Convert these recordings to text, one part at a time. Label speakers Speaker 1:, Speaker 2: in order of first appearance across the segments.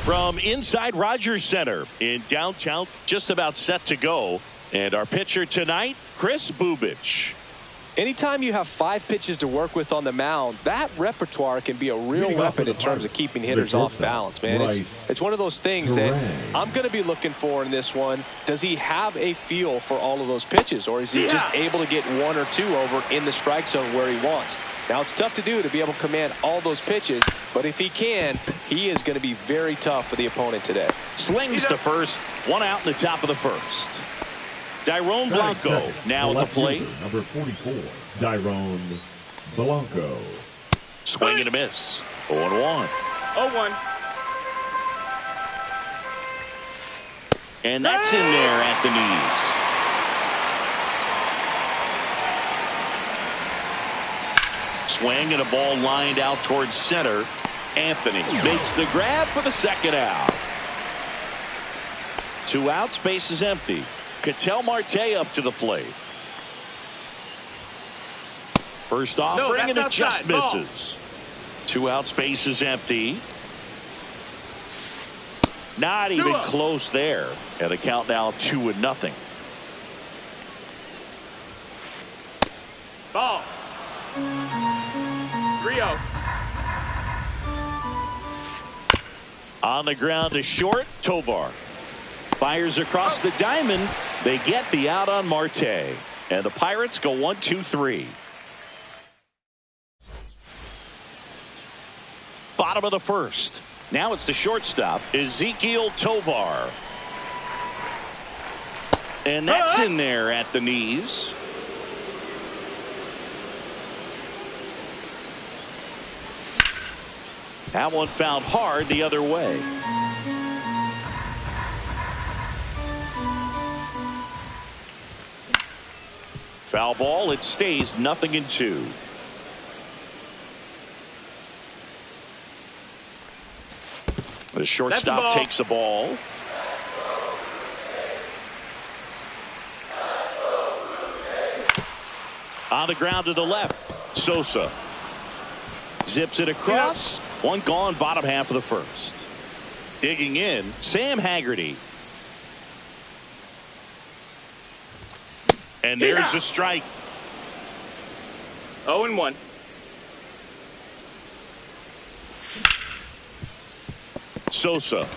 Speaker 1: From inside Rogers Center in downtown, just about set to go. And our pitcher tonight, Kris Bubic.
Speaker 2: Anytime you have 5 pitches to work with on the mound, that repertoire can be a real weapon in terms of keeping hitters off balance, man. It's one of those things that I'm going to be looking for in this one. Does he have a feel for all of those pitches, or is he just able to get 1 or 2 over in the strike zone where he wants? Now, it's tough to do to be able to command all those pitches, but if he can, he is going to be very tough for the opponent today.
Speaker 1: Slings to first, 1 out in the top of the first. Dairon Blanco now at the plate.
Speaker 3: Number 44, Dairon Blanco.
Speaker 1: Swing and a miss. 0-1.
Speaker 4: 0-1.
Speaker 1: And that's in there at the knees. Swing and a ball lined out towards center. Anthony makes the grab for the second out. 2 outs, base is empty. Ketel Marte up to the plate. First offering and it just misses. 2 outs, base is empty. Not even close there. And the count now 2-0.
Speaker 4: Ball. 3-0.
Speaker 1: On the ground to short, Tovar. Fires across the diamond. They get the out on Marte. And the Pirates go 1-2-3. Bottom of the first. Now it's the shortstop, Ezequiel Tovar. And that's in there at the knees. That one fouled hard the other way. Foul ball. It stays 0-2. The shortstop takes the ball. On the ground to the left. Sosa zips it across. 1 gone, bottom half of the first. Digging in, Sam Haggerty. And there's a strike.
Speaker 4: 0-1.
Speaker 1: Sosa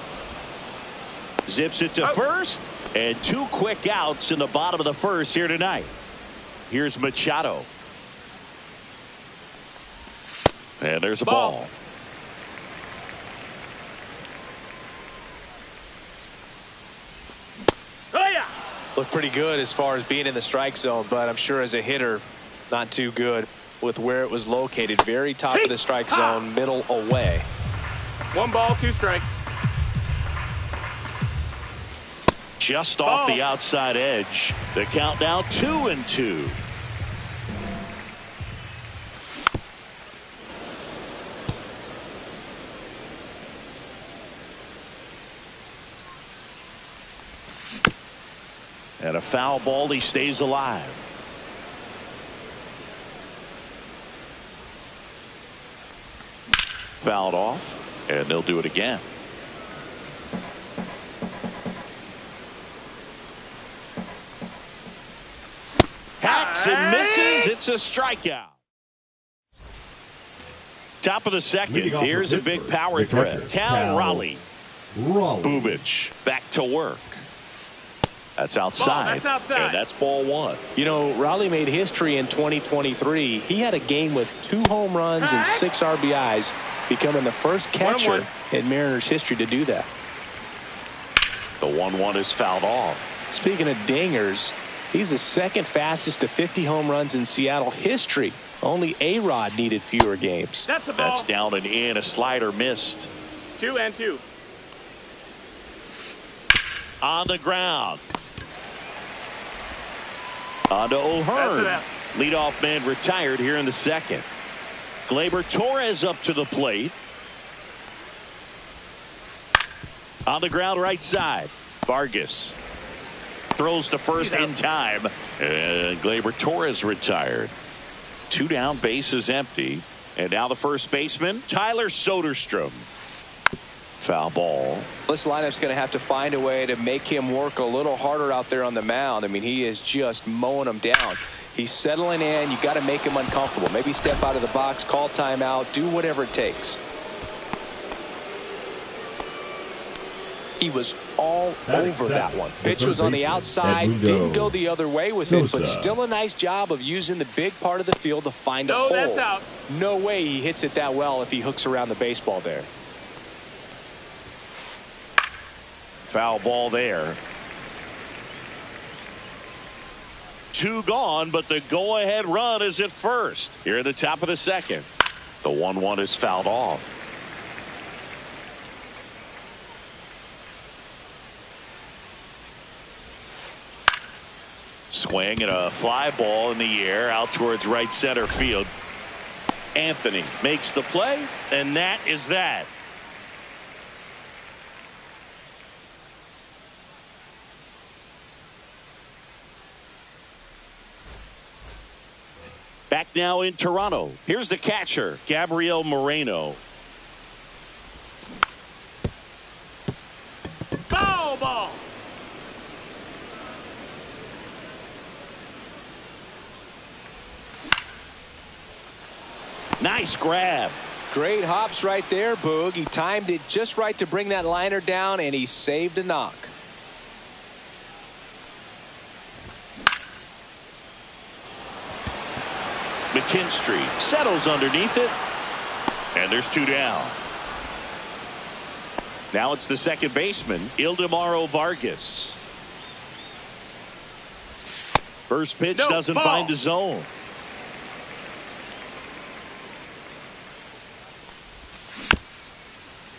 Speaker 1: zips it to first, and 2 quick outs in the bottom of the first here tonight. Here's Machado. And there's a ball.
Speaker 2: Looked pretty good as far as being in the strike zone, but I'm sure as a hitter, not too good with where it was located. Very top of the strike zone, middle away.
Speaker 4: 1 ball, 2 strikes.
Speaker 1: Just off the outside edge. The count now 2-2. And a foul ball. He stays alive. Fouled off, and they'll do it again. Hacks and misses. It's a strikeout. Top of the second. Here's a big power threat. Cal Raleigh. Bubic back to work. That's outside. And that's ball 1.
Speaker 2: You know, Raleigh made history in 2023. He had a game with 2 home runs and 6 RBIs, becoming the first catcher in Mariners history to do that.
Speaker 1: The 1-1 is fouled off.
Speaker 2: Speaking of dingers, he's the 2nd fastest to 50 home runs in Seattle history. Only A-Rod needed fewer games.
Speaker 1: That's down and in. A slider missed.
Speaker 4: 2-2.
Speaker 1: On the ground. On to O'Hearn. Leadoff man retired here in the second. Gleyber Torres up to the plate. On the ground right side. Vargas throws to first in time. And Gleyber Torres retired. 2 down, base is empty. And now the first baseman, Tyler Soderstrom. Foul ball.
Speaker 2: This lineup's going to have to find a way to make him work a little harder out there on the mound. I mean, he is just mowing them down. He's settling in. You got to make him uncomfortable. Maybe step out of the box, call timeout, do whatever it takes. He was all over that one. Pitch was on the outside, didn't go the other way with it, but still a nice job of using the big part of the field to find a hole.
Speaker 4: That's out.
Speaker 2: No way he hits it that well if he hooks around the baseball there.
Speaker 1: Foul ball there. 2 gone, but the go-ahead run is at first. Here at the top of the second. The 1-1 is fouled off. Swing and a fly ball in the air out towards right center field. Anthony makes the play, and that is that. Back now in Toronto. Here's the catcher, Gabriel Moreno.
Speaker 4: Foul ball.
Speaker 1: Nice grab.
Speaker 2: Great hops right there, Boog. He timed it just right to bring that liner down, and he saved a knock.
Speaker 1: McKinstry settles underneath it, and there's 2 down. Now it's the second baseman, Ildemaro Vargas. First pitch doesn't find the zone.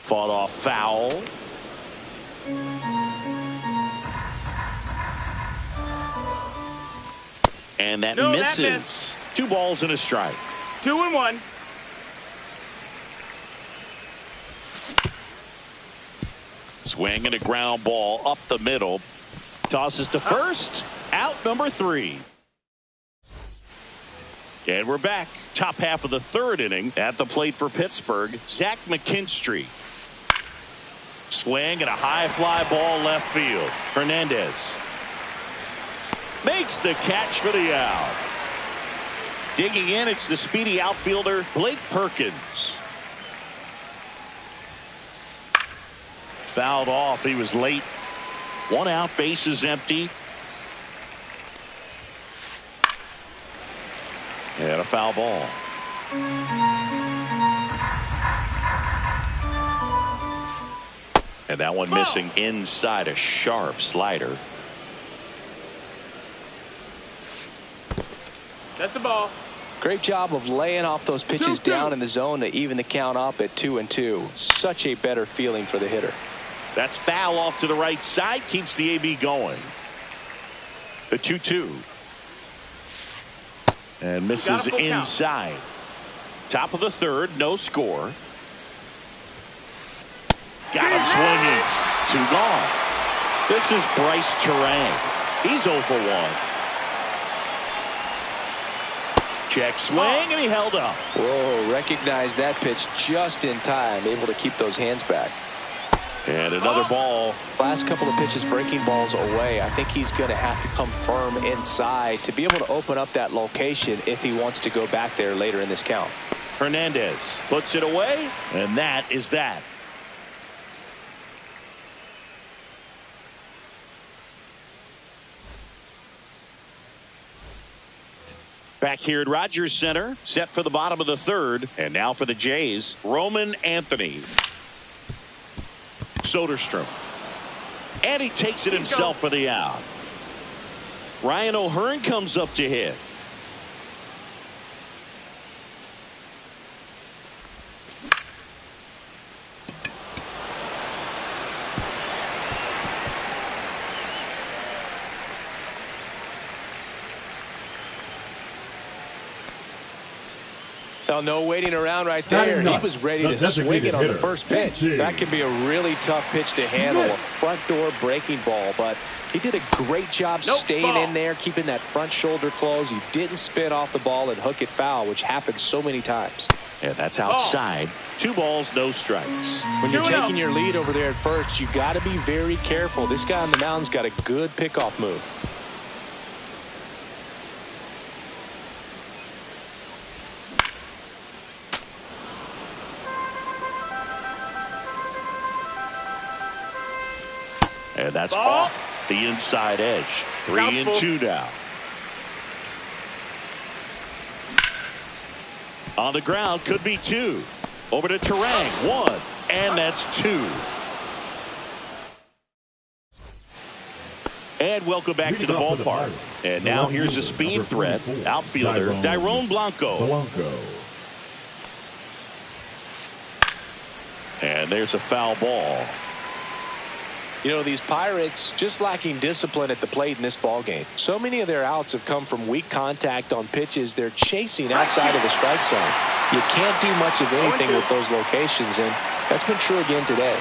Speaker 1: Fought off foul. And that misses. 2 balls and a strike.
Speaker 4: 2-1.
Speaker 1: Swing and a ground ball up the middle. Tosses to first. Out number 3. And we're back. Top half of the 3rd inning. At the plate for Pittsburgh, Zach McKinstry. Swing and a high fly ball left field. Hernandez makes the catch for the out. Digging in, it's the speedy outfielder Blake Perkins. Fouled off. He was late. 1 out, bases empty. And a foul ball. And that one missing inside, a sharp slider.
Speaker 4: That's a ball.
Speaker 2: Great job of laying off those pitches down in the zone to even the count up at 2-2. Such a better feeling for the hitter.
Speaker 1: That's foul off to the right side. Keeps the AB going. The 2-2. And misses inside. Top of the 3rd. No score. Got him swinging. 2 gone. This is Bryce Terang. He's 0 for 1. Check swing, and he held up.
Speaker 2: Whoa, recognized that pitch just in time. Able to keep those hands back.
Speaker 1: And another ball.
Speaker 2: Last couple of pitches breaking balls away. I think he's going to have to come firm inside to be able to open up that location if he wants to go back there later in this count.
Speaker 1: Hernandez puts it away, and that is that. Back here at Rogers Center, set for the bottom of the 3rd, and now for the Jays, Roman Anthony. Soderstrom. And he takes it himself for the out. Ryan O'Hearn comes up to hit.
Speaker 2: No waiting around right there. He was ready to swing it on the first pitch. That can be a really tough pitch to handle. A front door breaking ball, but he did a great job staying in there, keeping that front shoulder closed. He didn't spin off the ball and hook it foul, which happens so many times.
Speaker 1: And that's outside. 2 balls, no strikes.
Speaker 2: When you're taking your lead over there at first, you got to be very careful. This guy on the mound's got a good pickoff move.
Speaker 1: And that's off the inside edge. 3-2 now. On the ground, could be 2. Over to Turang, 1. And that's 2. And welcome back to the ballpark. And now here's a speed threat. Outfielder, Dairon Blanco. And there's a foul ball.
Speaker 2: You know, these Pirates just lacking discipline at the plate in this ballgame. So many of their outs have come from weak contact on pitches they're chasing outside of the strike zone. You can't do much of anything with those locations, and that's been true again today.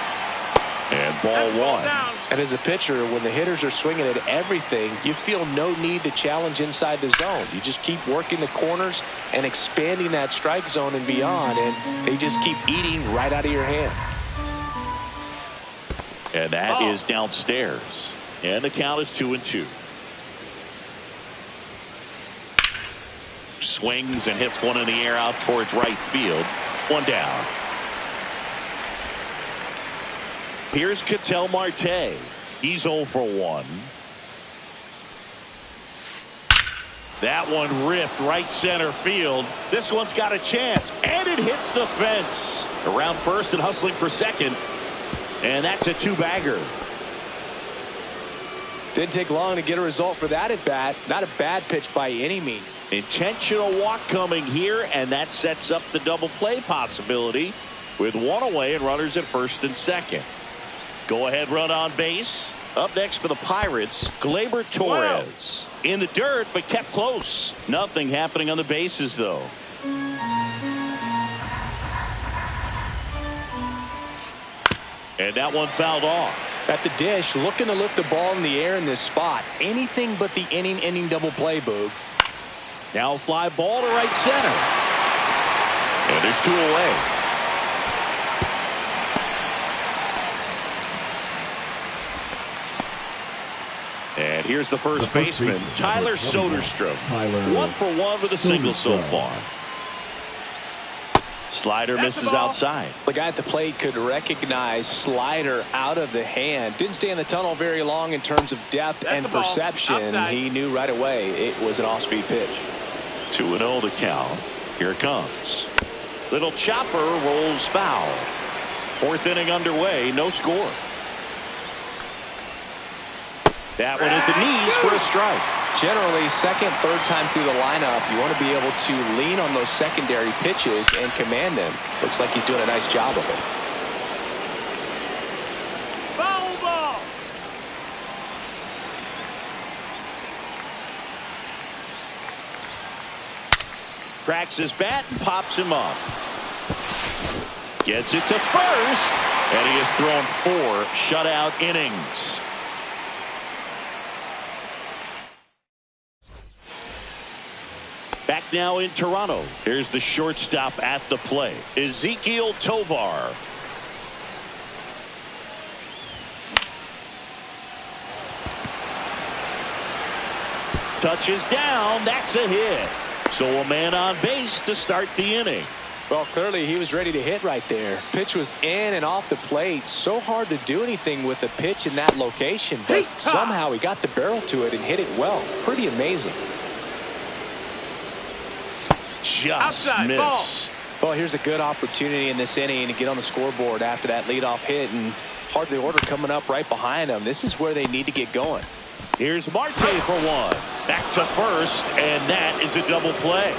Speaker 1: And ball 1.
Speaker 2: And as a pitcher, when the hitters are swinging at everything, you feel no need to challenge inside the zone. You just keep working the corners and expanding that strike zone and beyond, and they just keep eating right out of your hand.
Speaker 1: And that is downstairs. And the count is 2-2. Swings and hits one in the air out towards right field. 1 down. Here's Ketel Marte. He's 0 for 1. That one ripped right center field. This one's got a chance. And it hits the fence. Around first and hustling for second. And that's a 2-bagger.
Speaker 2: Didn't take long to get a result for that at bat. Not a bad pitch by any means.
Speaker 1: Intentional walk coming here, and that sets up the double play possibility with 1 away and runners at first and second. Go ahead run on base. Up next for the Pirates, Gleyber Torres. In the dirt, but kept close. Nothing happening on the bases, though. And that one fouled off.
Speaker 2: At the dish, looking to lift the ball in the air in this spot. Anything but the inning double play, Boog.
Speaker 1: Now fly ball to right center. And there's 2 away. And here's the first baseman, Tyler Soderstrom. 1 for 1 with a single so far. Slider misses outside.
Speaker 2: The guy at the plate could recognize slider out of the hand. Didn't stay in the tunnel very long in terms of depth and perception. He knew right away it was an off-speed pitch.
Speaker 1: 2-0 to count. Here it comes. Little chopper rolls foul. 4th inning underway. No score. That one at the knees for a strike.
Speaker 2: Generally, second, third time through the lineup, you want to be able to lean on those secondary pitches and command them. Looks like he's doing a nice job of it.
Speaker 4: Foul ball.
Speaker 1: Cracks his bat and pops him up. Gets it to first, and he has thrown 4 shutout innings. Back now in Toronto. Here's the shortstop at the plate, Ezequiel Tovar. Touches down. That's a hit. So a man on base to start the inning.
Speaker 2: Well, clearly he was ready to hit right there. Pitch was in and off the plate. So hard to do anything with a pitch in that location, but somehow he got the barrel to it and hit it well. Pretty amazing.
Speaker 1: Just missed.
Speaker 2: Well, here's a good opportunity in this inning to get on the scoreboard after that leadoff hit, and hardly order coming up right behind them. This is where they need to get going.
Speaker 1: Here's Marte for 1. Back to first, and that is a double play.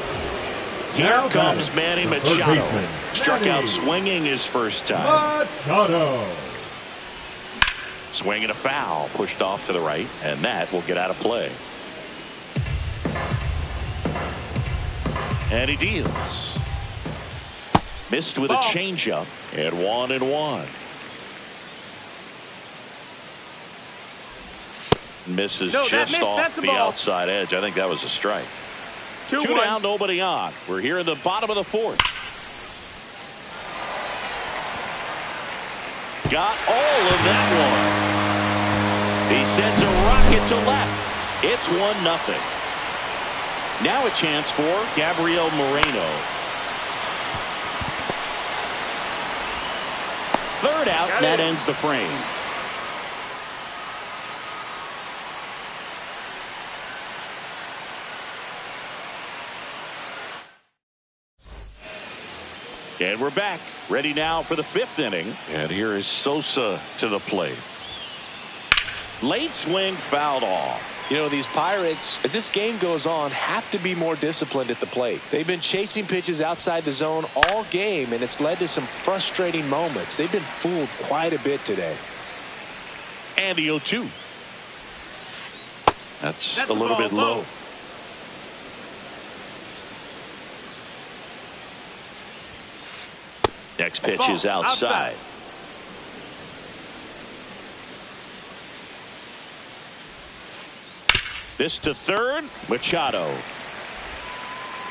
Speaker 1: Here comes Manny Machado. Struck out swinging his first time.
Speaker 3: Machado.
Speaker 1: Swinging a foul, pushed off to the right, and that will get out of play. And he deals. Missed with a changeup, and 1-1. Misses just off the outside edge. I think that was a strike. 2 down, nobody on. We're here in the bottom of the 4th. got all of that one. He sends a rocket to left. It's 1-0. Now a chance for Gabriel Moreno. Third out, and that ends the frame. And we're back, ready now for the 5th inning. And here is Sosa to the plate. Late swing, fouled off.
Speaker 2: You know, these Pirates, as this game goes on, have to be more disciplined at the plate. They've been chasing pitches outside the zone all game, and it's led to some frustrating moments. They've been fooled quite a bit today.
Speaker 1: And the 0-2. That's a little bit low. Next pitch is outside. This to third. Machado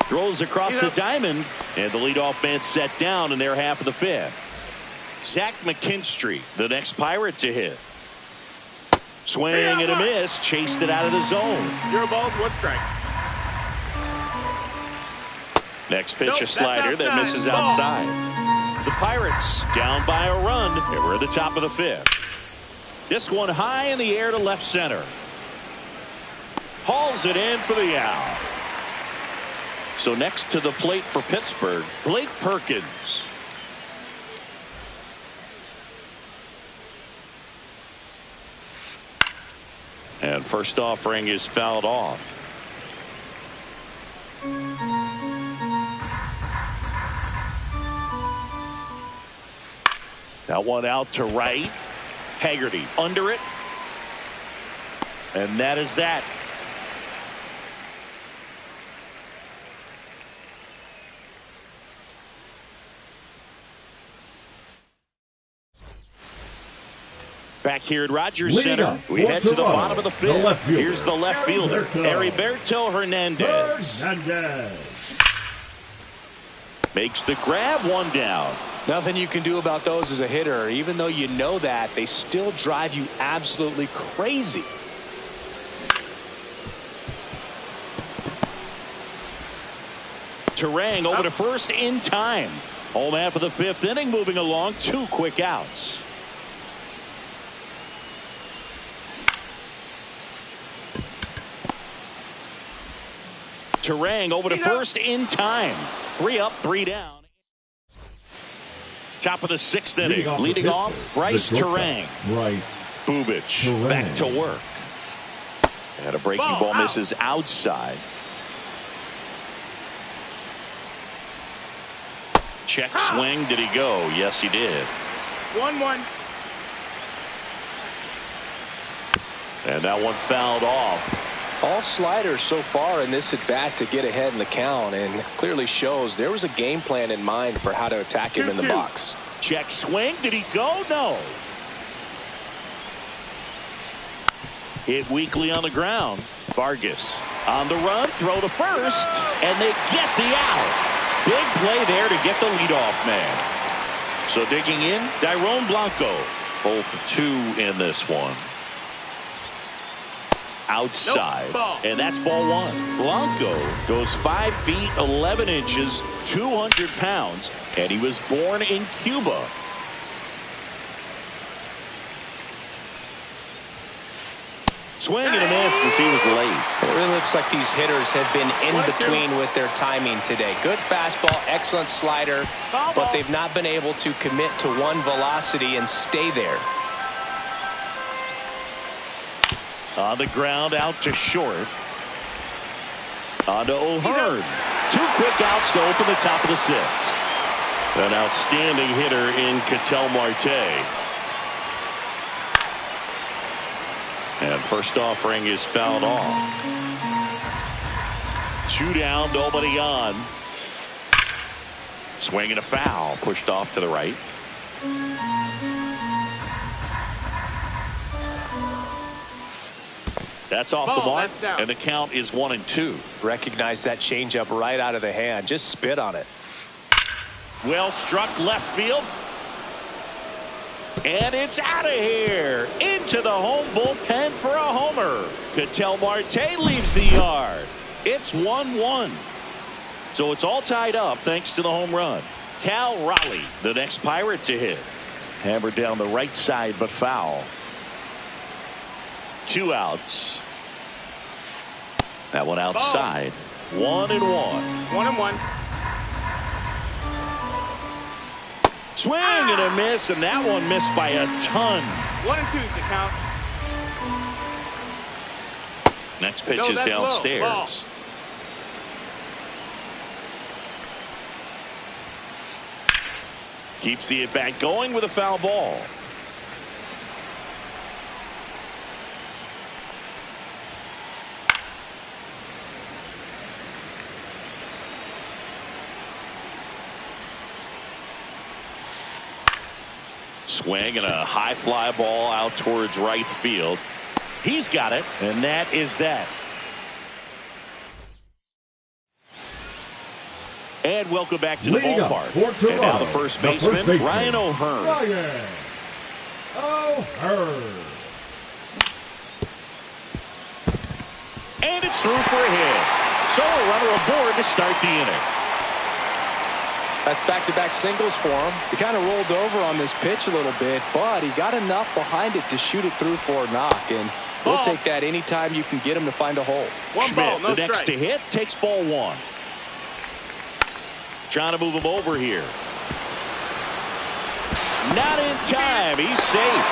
Speaker 1: throws across the diamond, and the leadoff man set down in their half of the 5th. Zach McKinstry, the next Pirate to hit. Swing and a miss. Chased it out of the zone.
Speaker 4: 0 balls, 1 strike.
Speaker 1: Next pitch, a slider that misses outside. The Pirates down by a run, and we're at the top of the 5th. This one high in the air to left center. Hauls it in for the out. So next to the plate for Pittsburgh, Blake Perkins. And first offering is fouled off. That one out to right. Haggerty under it. And that is that. Back here at Rogers Center, we head to the bottom of the 5th. Here's the left fielder, Heriberto Hernandez. Makes the grab, 1 down.
Speaker 2: Nothing you can do about those as a hitter. Even though you know that, they still drive you absolutely crazy.
Speaker 1: Turang over to first in time. Home half of the 5th inning, moving along, 2 quick outs. Turang over to first in time. 3 up, 3 down. Top of the 6th inning. Leading off, Bryce Turang. Bubic back to work. And a breaking ball misses outside. Check swing. Did he go? Yes, he did.
Speaker 4: 1-1.
Speaker 1: And that one fouled off.
Speaker 2: All sliders so far in this at bat to get ahead in the count, and clearly shows there was a game plan in mind for how to attack him in the box.
Speaker 1: Check swing. Did he go? No. Hit weakly on the ground. Vargas on the run. Throw to first. And they get the out. Big play there to get the leadoff man. So digging in, Dairon Blanco. 0 for 2 in this one. Outside. And that's ball 1. Blanco goes 5 feet 11 inches, 200 pounds, and he was born in Cuba. Swing and a miss as he was late.
Speaker 5: It really looks like these hitters have been in between with their timing today. Good fastball, excellent slider, but they've not been able to commit to one velocity and stay there.
Speaker 1: On the ground, out to short. On to O'Hearn. 2 quick outs to open the top of the 6th. An outstanding hitter in Ketel Marte. And first offering is fouled off. 2 down, nobody on. Swing and a foul, pushed off to the right. That's off the mark, and the count is 1-2.
Speaker 2: Recognize that changeup right out of the hand. Just spit on it.
Speaker 1: Well struck left field. And it's out of here. Into the home bullpen for a homer. Ketel Marte leaves the yard. It's 1-1. So it's all tied up thanks to the home run. Cal Raleigh, the next Pirate to hit. Hammered down the right side, but foul. 2 outs. That one outside. 1-1.
Speaker 4: 1-1.
Speaker 1: Swing and a miss, and that one missed by a ton.
Speaker 4: 1-2 to count.
Speaker 1: Next pitch is downstairs. Keeps the at-bat going with a foul ball. Swing and a high fly ball out towards right field. He's got it, and that is that. And welcome back to the ballpark. And now the first baseman, Ryan O'Hearn.
Speaker 3: Ryan O'Hearn.
Speaker 1: And it's through for a hit. So a runner aboard to start the inning.
Speaker 2: That's back-to-back singles for him. He kind of rolled over on this pitch a little bit, but he got enough behind it to shoot it through for a knock. And we'll take that anytime you can get him to find a hole.
Speaker 1: Schmidt, the next to hit, takes ball 1. Trying to move him over here. Not in time. He's safe.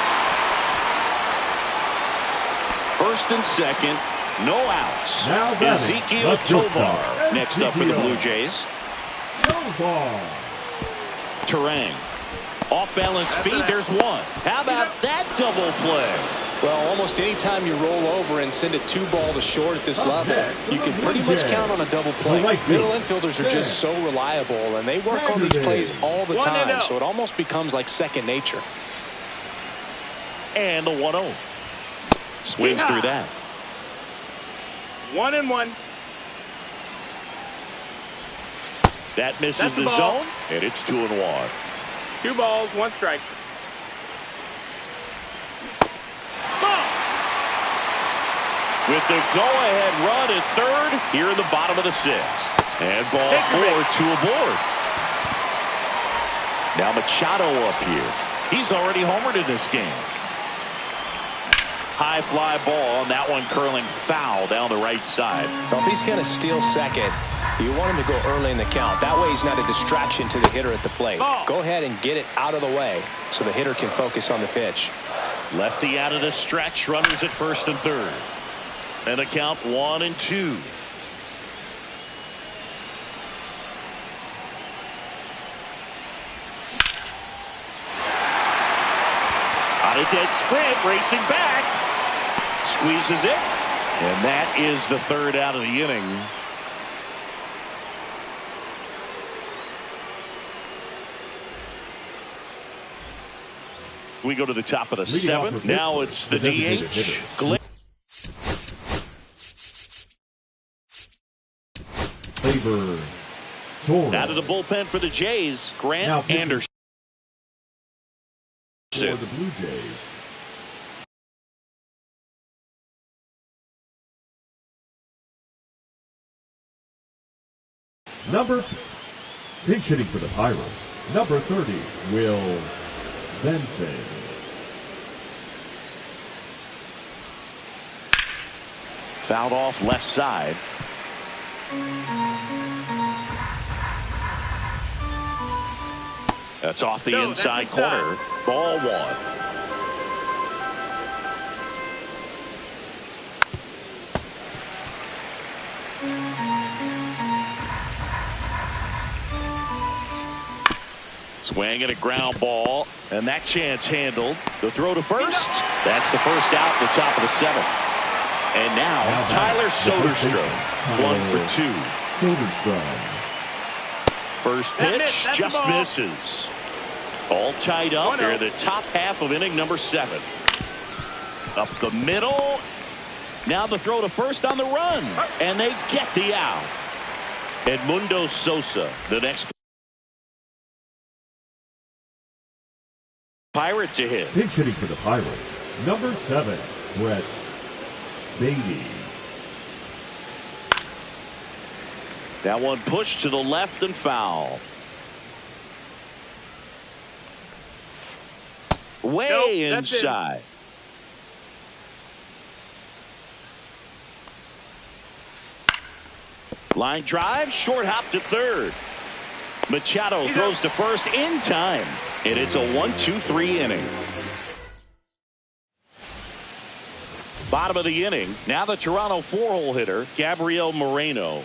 Speaker 1: First and second. No outs. Ezequiel Tovar next up for the Blue Jays. Turang. Off balance feet. There's one. How about that double play?
Speaker 2: Well, almost any time you roll over and send a 2-ball to short at this level, you can pretty much count on a double play. Middle infielders are just so reliable, and they work on these plays all the time, so it almost becomes like second nature.
Speaker 1: And the 1-0. Swings through that.
Speaker 4: 1-1.
Speaker 1: That misses the zone, and it's 2-1.
Speaker 4: 2 balls, 1 strike.
Speaker 1: With the go-ahead run at third here in the bottom of the 6th. And ball 4, 2 aboard. Now Machado up here. He's already homered in this game. High fly ball, and that one curling foul down the right side.
Speaker 2: Well, if he's going to steal second, you want him to go early in the count. That way he's not a distraction to the hitter at the plate. Go ahead and get it out of the way so the hitter can focus on the pitch.
Speaker 1: Lefty out of the stretch, runners at first and third. And the count 1-2. On a dead sprint, racing back. Squeezes it. And that is the 3rd out of the inning. We go to the top of the 7th. Now it's the DH. Out of the bullpen for the Jays, Grant Anderson.
Speaker 3: For the Blue Jays. Pinch hitting for the Pirates, number 30, Will Benson.
Speaker 1: Fouled off left side. That's off the inside corner. Ball 1. Swing and a ground ball, and that chance handled. The throw to first. That's the first out at the top of the 7th. And now Tyler Soderstrom, 1 for 2. First pitch just misses. All tied up here, the top half of inning number 7. Up the middle. Now the throw to first on the run, and they get the out. Edmundo Sosa, the next Pirate to hit.
Speaker 3: Pinch hitting for the Pirates, number 7, Brett Baty.
Speaker 1: That one pushed to the left and foul. Way inside. Line drive, short hop to third. Machado throws to first in time. And it's a 1-2-3 inning. Bottom of the inning. Now the Toronto 4-hole hitter, Gabriel Moreno.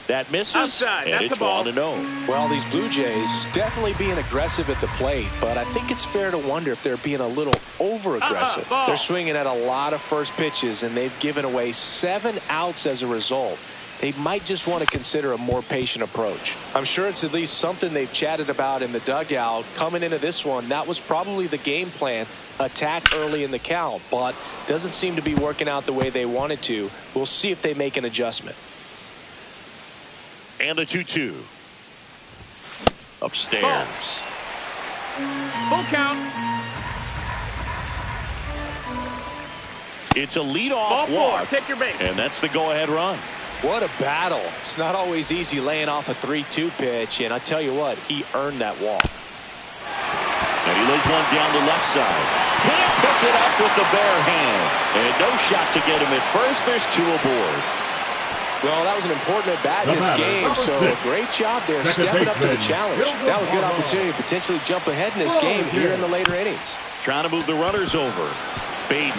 Speaker 1: That misses,
Speaker 4: outside.
Speaker 1: and it's 1-0.
Speaker 2: Well, these Blue Jays definitely being aggressive at the plate, but I think it's fair to wonder if they're being a little over-aggressive. They're swinging at a lot of first pitches, and they've given away 7 outs as a result. They might just want to consider a more patient approach. I'm sure it's at least something they've chatted about in the dugout. Coming into this one, that was probably the game plan. Attack early in the count, but doesn't seem to be working out the way they wanted to. We'll see if they make an adjustment.
Speaker 1: And the 2-2. Upstairs.
Speaker 4: Full count.
Speaker 1: It's a leadoff
Speaker 4: Ball 4.
Speaker 1: walk.
Speaker 4: Take your base.
Speaker 1: And that's the go-ahead run.
Speaker 2: What a battle. It's not always easy laying off a 3-2 pitch, and I tell you what, he earned that walk.
Speaker 1: And he lays one down the left side. Can't pick it up with the bare hand. And no shot to get him at first. There's 2 aboard.
Speaker 2: Well, that was an important at-bat in this game, so great job there stepping up to the challenge. That was a good opportunity to potentially jump ahead in this game here in the later innings.
Speaker 1: Trying to move the runners over. Baden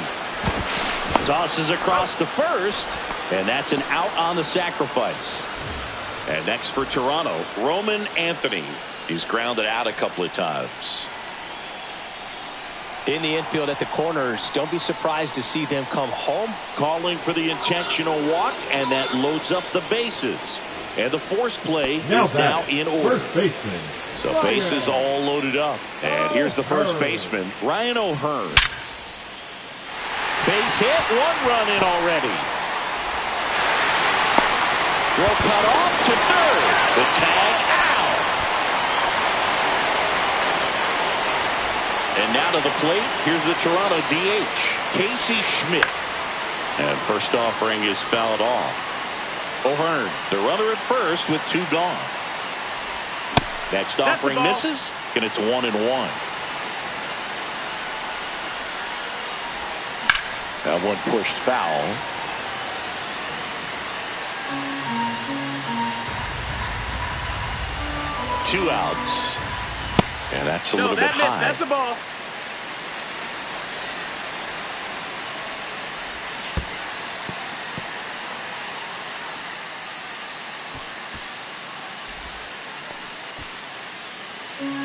Speaker 1: tosses across to first, and that's an out on the sacrifice. And next for Toronto, Roman Anthony. He's grounded out a couple of times.
Speaker 2: In the infield at the corners, don't be surprised to see them come home.
Speaker 1: Calling for the intentional walk, and that loads up the bases. And the force play is now in order.
Speaker 3: First baseman.
Speaker 1: So bases all loaded up. And here's the first baseman, Ryan O'Hearn. Base hit, 1 run in already. Throw cut off to third. The tag out. And now to the plate, here's the Toronto DH, Casey Schmidt. And first offering is fouled off. O'Hearn, the runner at first with 2 gone. Next offering misses, and it's 1-1. That one pushed foul. Two outs. And that's a little bit high.
Speaker 4: That's a ball.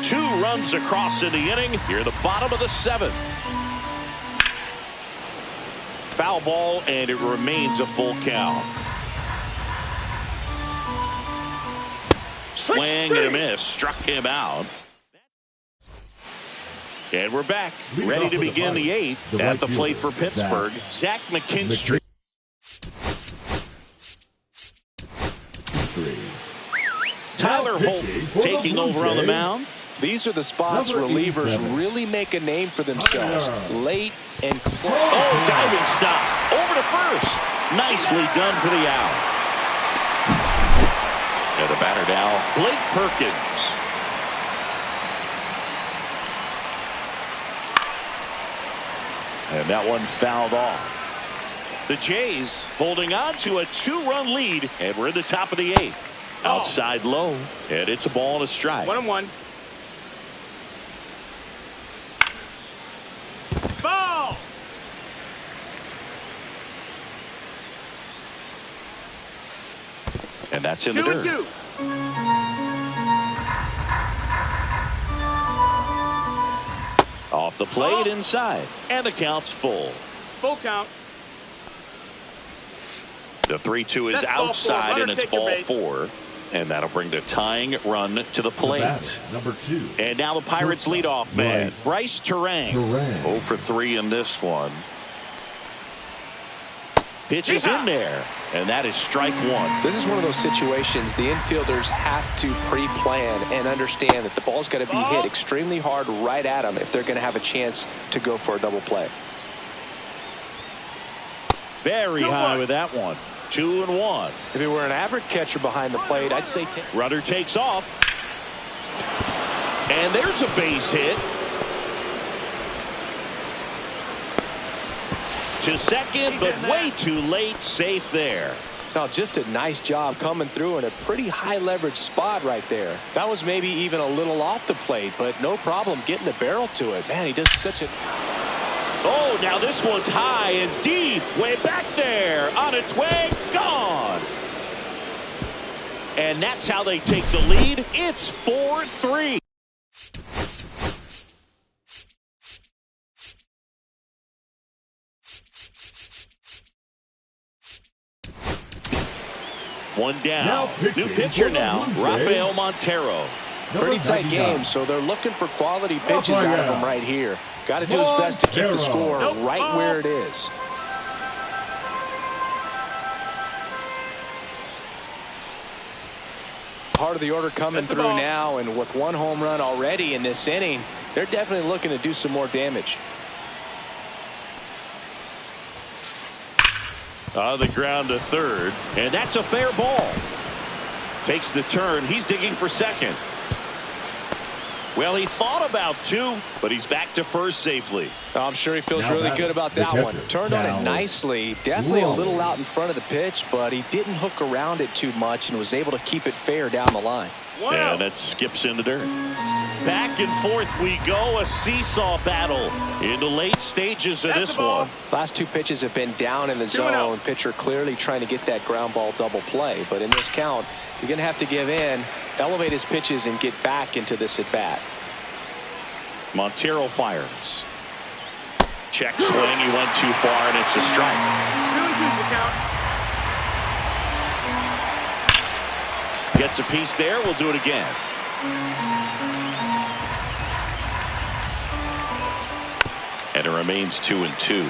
Speaker 1: Two runs across in the inning. Here at the bottom of the 7th. Foul ball, and it remains a full count. Swing and a miss. Struck him out. And we're back, ready to begin the 8th at the plate for Pittsburgh. Zach McKinstry. Tyler Holt taking over on the mound.
Speaker 2: These are the spots relievers really make a name for themselves. Late and close.
Speaker 1: Oh, diving stop. Over to first. Nicely done for the out. And the batter now, Blake Perkins. And that one fouled off. The Jays holding on to a 2-run lead, and we're in the top of the 8th. Outside low, and it's a ball and a strike.
Speaker 4: 1-1. Ball.
Speaker 1: And that's in the dirt.
Speaker 4: 2-2.
Speaker 1: Off the plate inside, and the count's full.
Speaker 4: Full count.
Speaker 1: The 3-2 is outside, and it's ball 4. And that'll bring the tying run to the plate.
Speaker 3: Number 2.
Speaker 1: And now the Pirates leadoff man, Bryce Turang. 0 for 3 in this one. Pitch is in there, and that is strike one.
Speaker 2: This is one of those situations the infielders have to pre-plan and understand that the ball's got to be hit extremely hard right at them if they're going to have a chance to go for a double play.
Speaker 1: Very high with that one. 2-1.
Speaker 2: If it were an average catcher behind the plate, I'd say 10.
Speaker 1: Runner takes off. And there's a base hit. To second, but way too late. Safe there.
Speaker 2: Now, just a nice job coming through in a pretty high leverage spot right there. That was maybe even a little off the plate, but no problem getting the barrel to it. Man, he does such a...
Speaker 1: Oh, now this one's high and deep. Way back there. On its way. Gone. And that's how they take the lead. It's 4-3. One down. New pitcher now, Rafael Montero.
Speaker 2: Pretty tight game, so they're looking for quality pitches out of him right here. Got to do his best to keep the score right where it is. Part of the order coming through now, and with one home run already in this inning, they're definitely looking to do some more damage.
Speaker 1: On the ground to third, and that's a fair ball. Takes the turn. He's digging for second. Well, he thought about two, but he's back to first safely.
Speaker 2: I'm sure he feels really good about that one. Turned on it nicely. Definitely a little out in front of the pitch, but he didn't hook around it too much and was able to keep it fair down the line.
Speaker 1: And that skips in the dirt. Back and forth we go, a seesaw battle in the late stages of this one.
Speaker 2: Last two pitches have been down in the zone. Pitcher clearly trying to get that ground ball double play, but in this count, he's going to have to give in, elevate his pitches, and get back into this at bat.
Speaker 1: Montero fires. Check swing. He went too far, and it's a strike. Gets a piece there. We'll do it again. And it remains 2-2.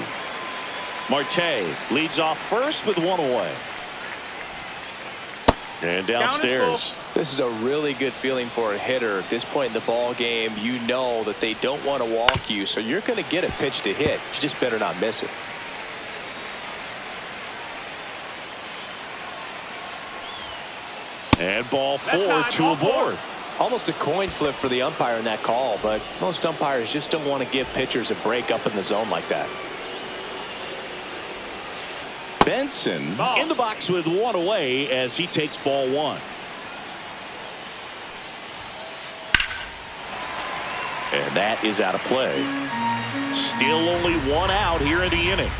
Speaker 1: Marte leads off first with one away. And downstairs.
Speaker 2: This is a really good feeling for a hitter. At this point in the ball game, you know that they don't want to walk you, so you're going to get a pitch to hit. You just better not miss it.
Speaker 1: And ball four, two aboard.
Speaker 2: Almost a coin flip for the umpire in that call, but most umpires just don't want to give pitchers a break up in the zone like that.
Speaker 1: Benson in the box with one away as he takes ball one. And that is out of play. Still only one out here in the inning.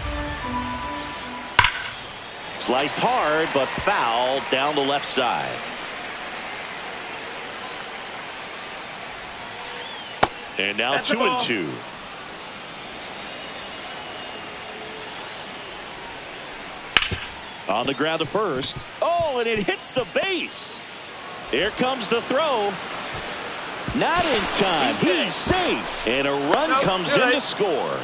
Speaker 1: Sliced hard, but foul down the left side. And now 2-2. On the ground to first. Oh, and it hits the base. Here comes the throw. Not in time. He's safe. And a run comes in to score.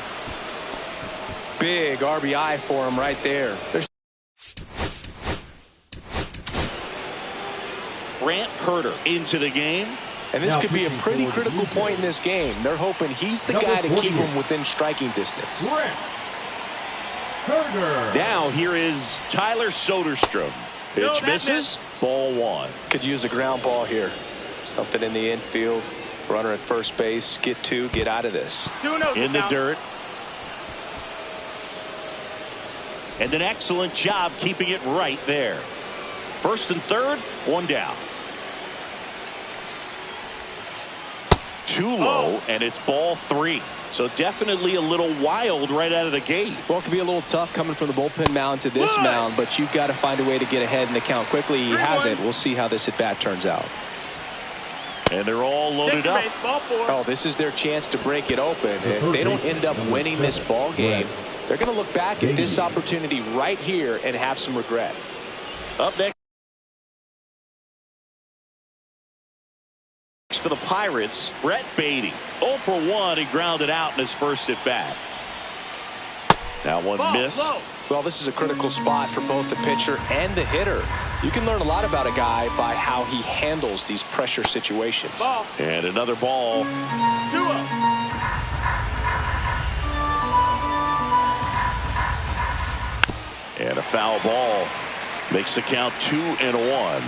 Speaker 2: Big RBI for him right there.
Speaker 1: Brant Herter into the game.
Speaker 2: And this could be a pretty critical point in this game. They're hoping he's the guy to keep him within striking distance.
Speaker 1: Now here is Tyler Soderstrom. Pitch misses. Ball one.
Speaker 2: Could use a ground ball here. Something in the infield. Runner at first base. Get two. Get out of this.
Speaker 1: In the dirt. And an excellent job keeping it right there. First and third. One down. Too low, and it's ball three. So definitely a little wild right out of the gate.
Speaker 2: Well, it could be a little tough coming from the bullpen mound to this mound, but you've got to find a way to get ahead in the count quickly. He hasn't. We'll see how this at bat turns out.
Speaker 1: And they're all loaded up.
Speaker 2: Oh, this is their chance to break it open. If they don't end up winning this ball game, they're going to look back at this opportunity right here and have some regret.
Speaker 1: Up next for the Pirates, Brett Baty. 0 for 1. He grounded out in his first at bat. That one missed.
Speaker 4: Low.
Speaker 2: Well, this is a critical spot for both the pitcher and the hitter. You can learn a lot about a guy by how he handles these pressure situations.
Speaker 4: Ball.
Speaker 1: And another ball.
Speaker 4: 2-0.
Speaker 1: And a foul ball makes the count 2-1.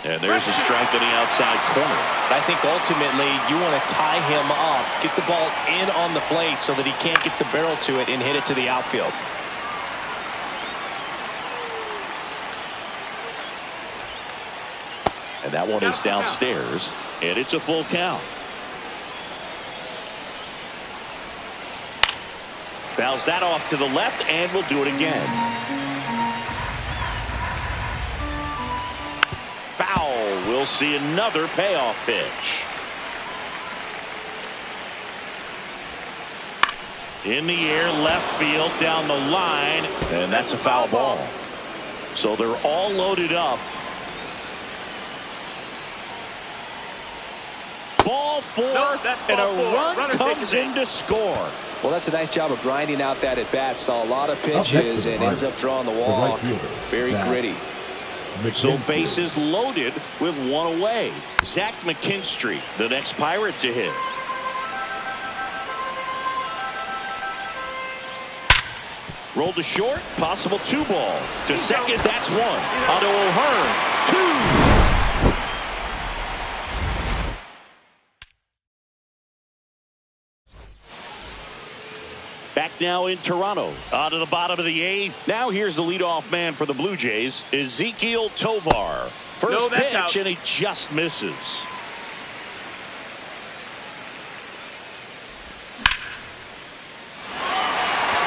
Speaker 1: And there's a strike to the outside corner.
Speaker 5: I think ultimately you want to tie him up, get the ball in on the plate so that he can't get the barrel to it and hit it to the outfield.
Speaker 1: And that one is downstairs, and it's a full count. Fouls that off to the left, and we'll do it again. Foul. We'll see another payoff pitch. In the air, left field, down the line, and that's a foul ball. So they're all loaded up. Ball four, and a run comes in to score.
Speaker 2: Well, that's a nice job of grinding out that at bat. Saw a lot of pitches and ends up drawing the walk. Very gritty.
Speaker 1: So bases loaded with one away. Zach McKinstry, the next Pirate to hit. Rolled to short, possible 2-ball. To second, that's one. Onto O'Hearn, 2. Back now in Toronto. On to the bottom of the 8th. Now here's the leadoff man for the Blue Jays, Ezequiel Tovar. First pitch, out. And he just misses.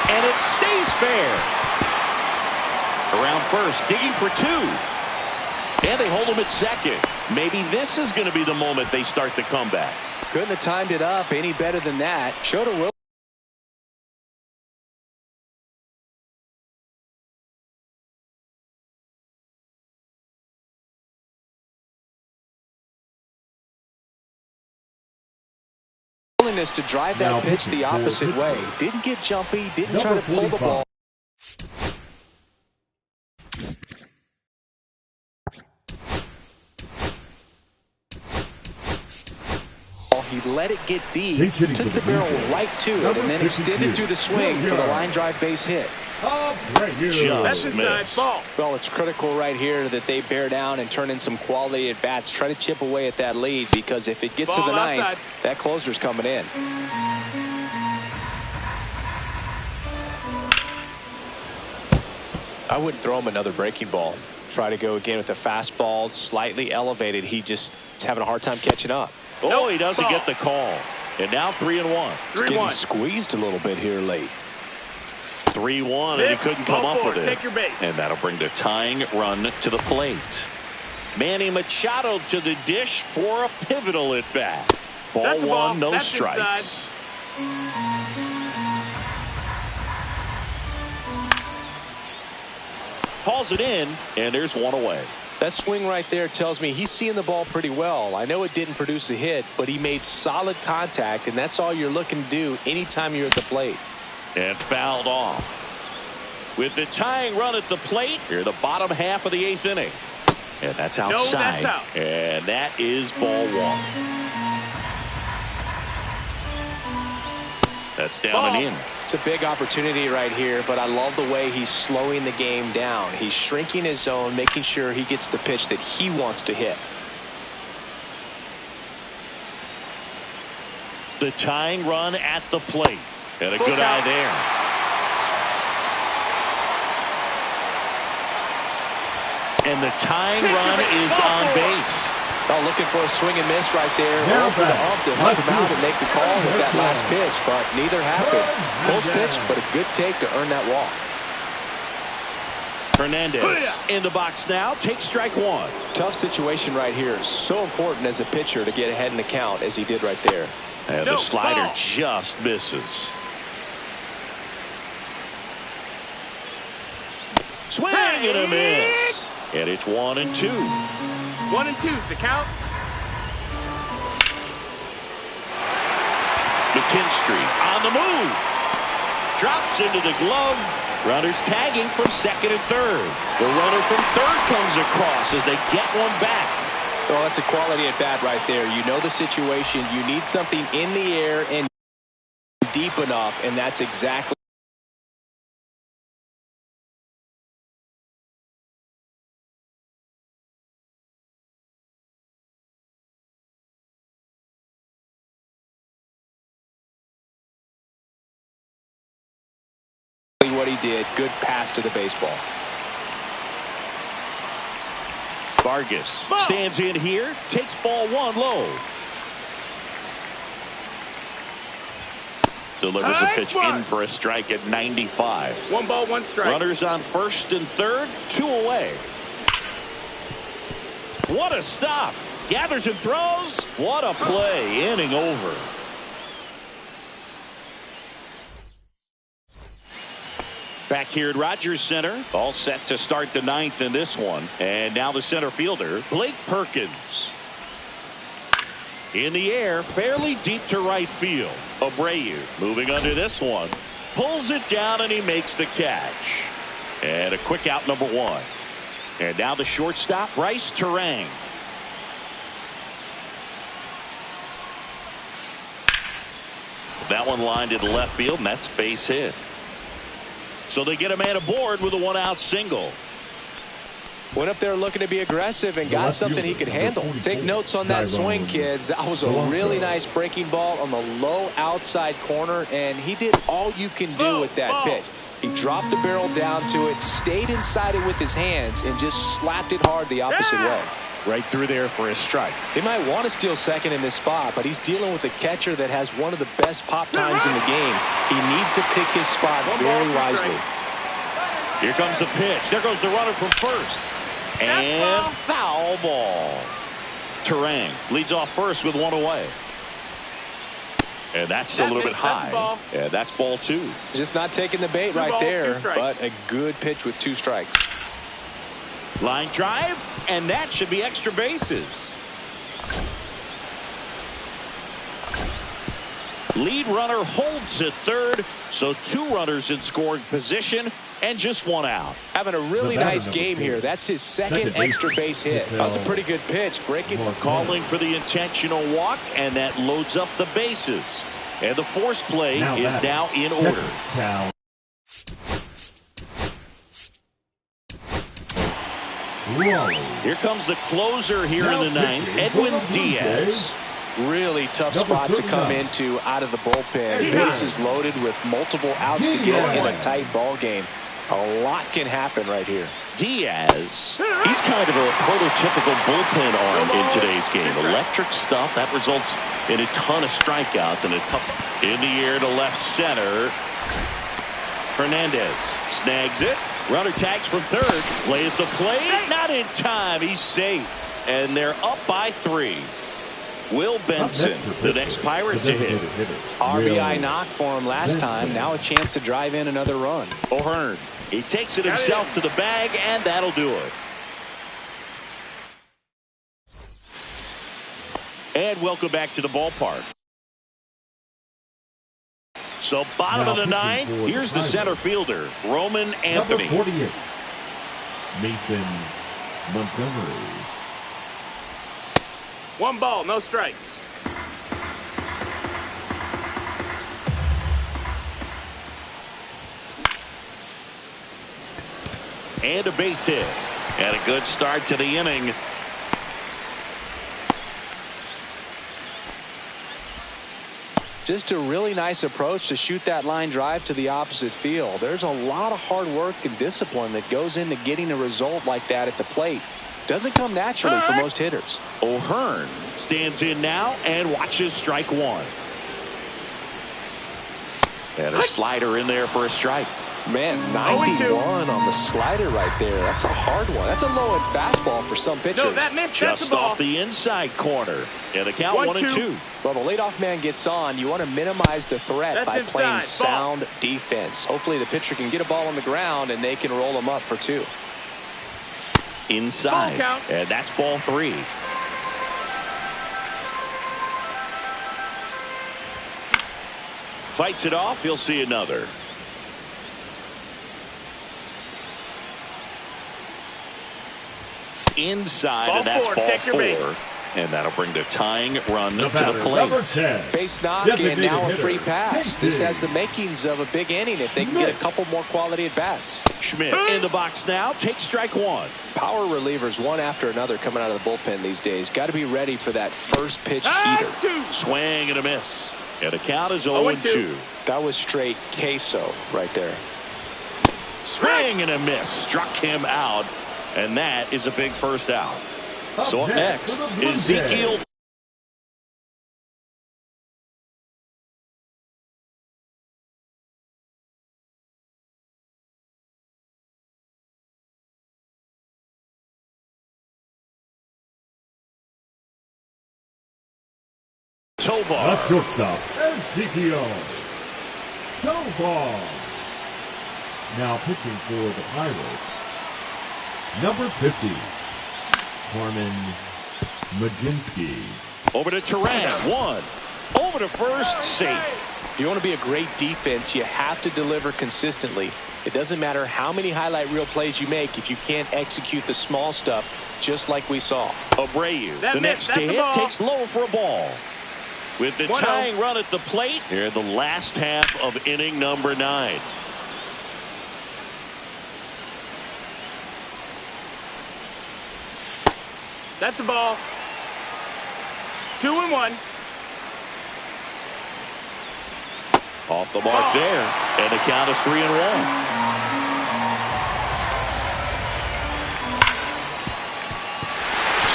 Speaker 1: And it stays fair. Around first, digging for 2. And they hold him at second. Maybe this is going to be the moment they start the comeback.
Speaker 2: Couldn't have timed it up any better than that. Showed a will. Willingness to drive that pitch the opposite way. Didn't get jumpy, didn't try to pull the ball. He let it get deep, took the barrel right to it, and then extended through the swing for the line drive base hit.
Speaker 1: Just missed.
Speaker 2: Well, it's critical right here that they bear down and turn in some quality at bats. Try to chip away at that lead, because if it gets to the ninth, that closer's coming in. I wouldn't throw him another breaking ball. Try to go again with the fastball, slightly elevated. He just is having a hard time catching up.
Speaker 1: Oh, he doesn't get the call. And now 3-1.
Speaker 2: It's getting squeezed a little bit here late.
Speaker 1: 3-1, and he couldn't come up with it.
Speaker 4: Take your base.
Speaker 1: And that'll bring the tying run to the plate. Manny Machado to the dish for a pivotal at bat. Ball one, no strikes. Hauls it in, and there's one away.
Speaker 2: That swing right there tells me he's seeing the ball pretty well. I know it didn't produce a hit, but he made solid contact, and that's all you're looking to do anytime you're at the plate.
Speaker 1: And fouled off. With the tying run at the plate, here the bottom half of the 8th inning. And that's outside.
Speaker 4: That's out.
Speaker 1: And that is ball one. That's down and in.
Speaker 2: It's a big opportunity right here, but I love the way he's slowing the game down. He's shrinking his zone, making sure he gets the pitch that he wants to hit.
Speaker 1: The tying run at the plate. And a good eye there. And the tying run is on base.
Speaker 2: Oh, looking for a swing and miss right there. For the ump to help him out and make the call with that last pitch, but neither happened. Close pitch, but a good take to earn that walk.
Speaker 1: Hernandez in the box now. Takes strike one.
Speaker 2: Tough situation right here. So important as a pitcher to get ahead in the count as he did right there.
Speaker 1: And the slider just misses. Swing and a miss. And it's 1-2.
Speaker 4: 1-2's the count.
Speaker 1: McKinstry on the move. Drops into the glove. Runners tagging from second and third. The runner from third comes across as they get one back.
Speaker 5: Well, that's a quality at bat right there. You know the situation. You need something in the air and deep enough, and that's exactly what he did. Good pass to the baseball.
Speaker 1: Vargas stands in here, takes ball one low. Delivers a pitch in for a strike at 95.
Speaker 4: 1 ball, 1 strike.
Speaker 1: Runners on first and third, 2 away. What a stop. Gathers and throws. What a play. Inning over. Back here at Rogers Center, all set to start the 9th in this one. And now the center fielder, Blake Perkins. In the air, fairly deep to right field. Abreu moving under this one. Pulls it down and he makes the catch. And a quick out, number 1. And now the shortstop, Bryce Turang. That one lined into left field, and that's base hit. So they get a man aboard with a 1-out single.
Speaker 2: Went up there looking to be aggressive and got something he could handle. Take notes on that swing, kids. That was a really nice breaking ball on the low outside corner, and he did all you can do with that pitch. He dropped the barrel down to it, stayed inside it with his hands, and just slapped it hard the opposite way.
Speaker 1: Right through there for a strike.
Speaker 2: They might want to steal second in this spot, but he's dealing with a catcher that has one of the best pop times in the game. He needs to pick his spot very wisely.
Speaker 1: Here comes the pitch. There goes the runner from first. And foul ball. Turang leads off first with 1 away. And that's a little bit high. And that's ball 2.
Speaker 2: Just not taking the bait right there, but a good pitch with 2 strikes.
Speaker 1: Line drive, and that should be extra bases. Lead runner holds at third, so 2 runners in scoring position and just 1 out.
Speaker 2: Having a really nice game here. That's his second extra base hit. That was a pretty good pitch. Breaking.
Speaker 1: Calling for the intentional walk, and that loads up the bases. And the force play is now in order. Here comes the closer here in the 9th, Edwin Diaz.
Speaker 2: Really tough spot to come into out of the bullpen. Bases loaded with multiple outs to get in a tight ball game. A lot can happen right here.
Speaker 1: Diaz, he's kind of a prototypical bullpen arm in today's game. Electric stuff that results in a ton of strikeouts and a tough in the air to left center. Hernandez snags it. Runner tags from third. Play at the plate. Not in time. He's safe. And they're up by 3. Will Benson, the next Pirate to hit.
Speaker 2: RBI knock for him last time. Now a chance to drive in another run.
Speaker 1: O'Hearn, he takes it himself to the bag, and that'll do it. And welcome back to the ballpark. So bottom of the 9th, here's the center fielder, Roman Anthony.
Speaker 3: Number 48, Mason Montgomery.
Speaker 4: 1 ball, no strikes.
Speaker 1: And a base hit. And a good start to the inning.
Speaker 2: Just a really nice approach to shoot that line drive to the opposite field. There's a lot of hard work and discipline that goes into getting a result like that at the plate. Doesn't come naturally for most hitters.
Speaker 1: O'Hearn stands in now and watches strike 1. And a slider in there for a strike.
Speaker 2: Man, 91 on the slider right there. That's a hard one. That's a low-end fastball for some pitchers.
Speaker 4: No, that missed.
Speaker 1: Just off the inside corner. And a count 1-2.
Speaker 2: Well, the leadoff man gets on. You want to minimize the threat by playing sound defense. Hopefully the pitcher can get a ball on the ground and they can roll him up for 2.
Speaker 1: Inside. And that's ball 3. Fights it off. He'll see another. Inside, and that's ball 4. And that'll bring the tying run to the plate.
Speaker 2: Base knock and now a free pass. This has the makings of a big inning if they can get a couple more quality at bats.
Speaker 1: Schmidt in the box now. Takes strike 1.
Speaker 2: Power relievers one after another coming out of the bullpen these days. Got to be ready for that first pitch heater.
Speaker 1: Swing and a miss. And the count is 0-2.
Speaker 2: That was straight queso right there.
Speaker 1: Swing and a miss. Struck him out. And that is a big first out. So up next, Ezekiel. Tovar.
Speaker 3: The shortstop, Ezekiel Tovar. Now pitching for the Pirates, number 50, Carmen Mlodzinski.
Speaker 1: Over to Turan. 1. Over to first. Safe.
Speaker 2: If you want to be a great defense, you have to deliver consistently. It doesn't matter how many highlight reel plays you make if you can't execute the small stuff, just like we saw.
Speaker 1: Abreu, the next to hit, takes low for a ball. With the tying run at the plate, here in the last half of inning number 9.
Speaker 4: That's a ball. 2-1.
Speaker 1: Off the mark there. And the count is 3-1.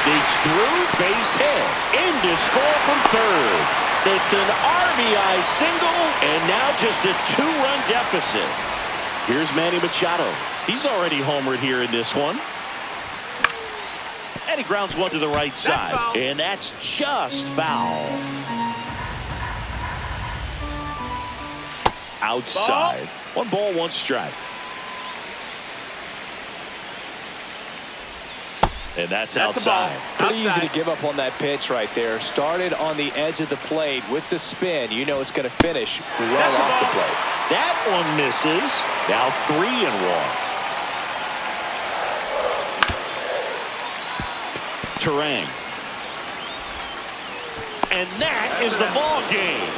Speaker 1: Sneaks through, base hit. In to score from third. It's an RBI single, and now just a 2-run deficit. Here's Manny Machado. He's already homered here in this one. And he grounds one to the right side. And that's just foul. Outside. 1 ball, 1 strike. And that's outside.
Speaker 2: Pretty easy to give up on that pitch right there. Started on the edge of the plate with the spin. You know it's going to finish well off the plate.
Speaker 1: That one misses. Now 3-1. Turang. And that is the ball game.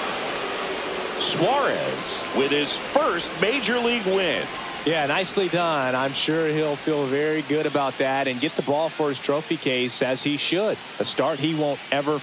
Speaker 1: Suarez with his first major league win.
Speaker 2: Yeah, nicely done. I'm sure he'll feel very good about that and get the ball for his trophy case, as he should. A start he won't ever